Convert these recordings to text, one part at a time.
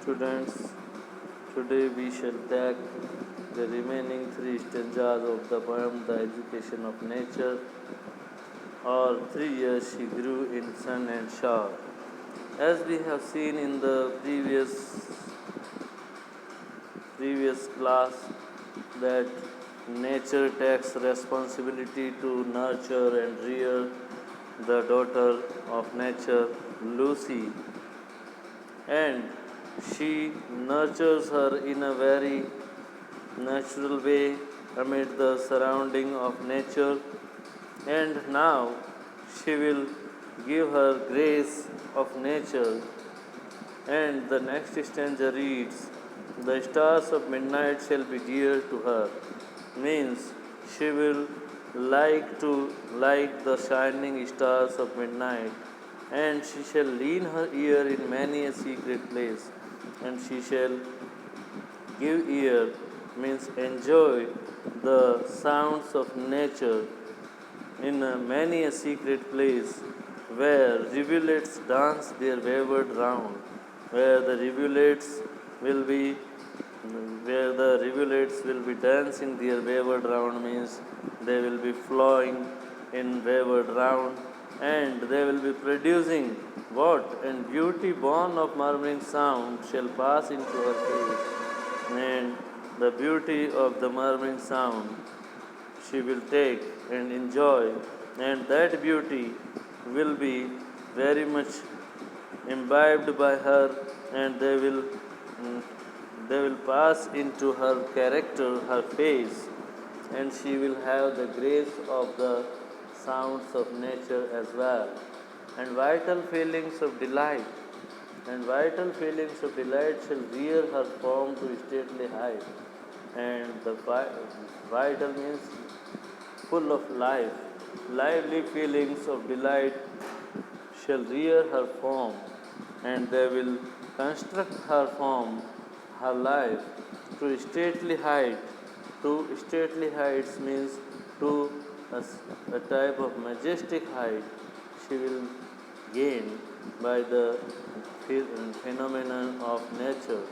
Students, today we shall take the remaining three stanzas of the poem The Education of Nature, or 3 years she grew in sun and shower. As we have seen in the previous class that nature takes responsibility to nurture and rear the daughter of nature, Lucy, and she nurtures her in a very natural way amid the surrounding of nature, and now she will give her grace of nature. And the next stanza reads, the stars of midnight shall be dear to her, means she will like the shining stars of midnight, and she shall lean her ear in many a secret place, and she shall give ear means enjoy the sounds of nature in many a secret place where rivulets dance their wayward round, where the rivulets will be dancing their wayward round, means they will be flowing in wayward round, and they will be producing what? And beauty born of murmuring sound shall pass into her face, and the beauty of the murmuring sound she will take and enjoy, and that beauty will be very much imbibed by her, and they will pass into her character, her face, and she will have the grace of the sounds of nature as well, and vital feelings of delight shall rear her form to stately height, and the vital means full of life, lively feelings of delight shall rear her form, and they will construct her form, her life, to stately height. To stately heights means to a type of majestic height she will gain by the phenomenon of nature.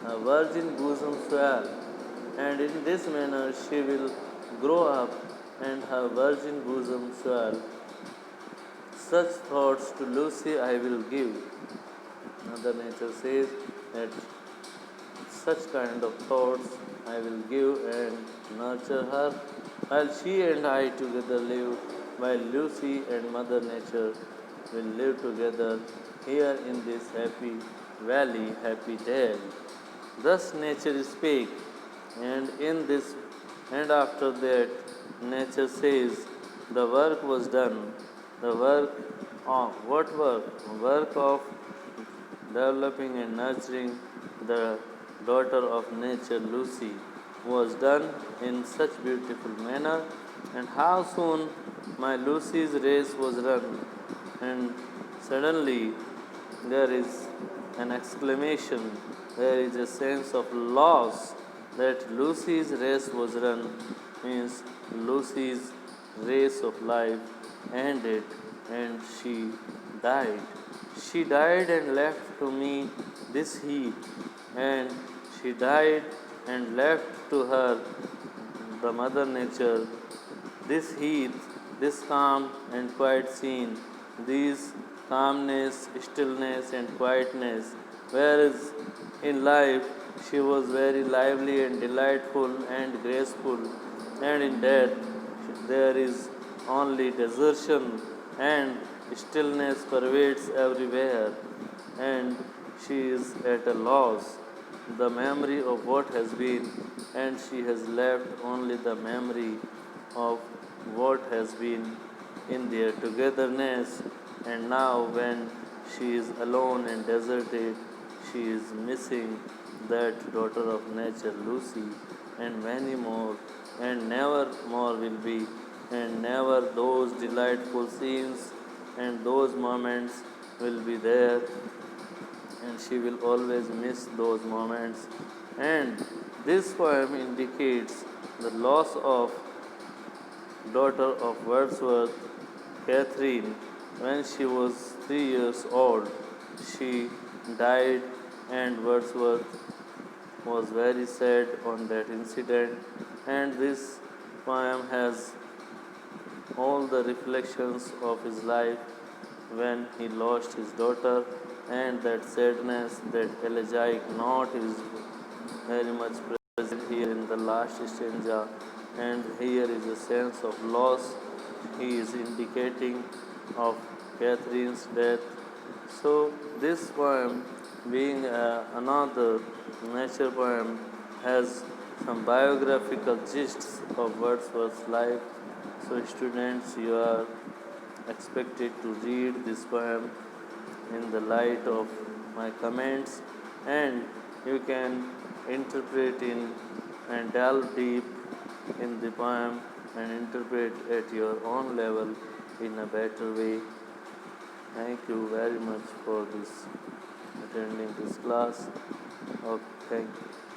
A virgin bosom swell, and in this manner she will grow up, and her virgin bosom swell. Such thoughts to Lucy I will give. Mother Nature says that such kind of thoughts I will give and nurture her, while she and I together live, while Lucy and Mother Nature will live together here in this happy valley, happy dale. Thus nature spake, and in this, and after that, nature says, the work was done. The work of what work? Work of developing and nurturing the daughter of nature, Lucy, was done in such beautiful manner. And how soon my Lucy's race was run, and suddenly there is an exclamation, there is a sense of loss that Lucy's race was run, means Lucy's race of life ended, and she died. She died and left to me this heat, and she died and left to her, the Mother Nature, this heat, this calm and quiet scene, these calmness, stillness, and quietness. Whereas in life she was very lively and delightful and graceful, and in death there is only desertion, and stillness pervades everywhere, and she is at a loss. The memory of what has been, and she has left only the memory of what has been in their togetherness, and now when she is alone and deserted, she is missing that daughter of nature, Lucy, and many more, and never more will be, and never those delightful scenes and those moments will be there, and she will always miss those moments. And this poem indicates the loss of daughter of Wordsworth, Catherine, when she was 3 years old. She died and Wordsworth was very sad on that incident, and this poem has all the reflections of his life when he lost his daughter, and that sadness, that elegiac note is very much present here in the last stanza, and here is a sense of loss he is indicating of Catherine's death. So, this poem, being another nature poem, has some biographical gists of Wordsworth's life. So, students, you are expected to read this poem in the light of my comments, and you can interpret in and delve deep in the poem and interpret at your own level in a better way. Thank you very much for this attending this class. Okay, thank you.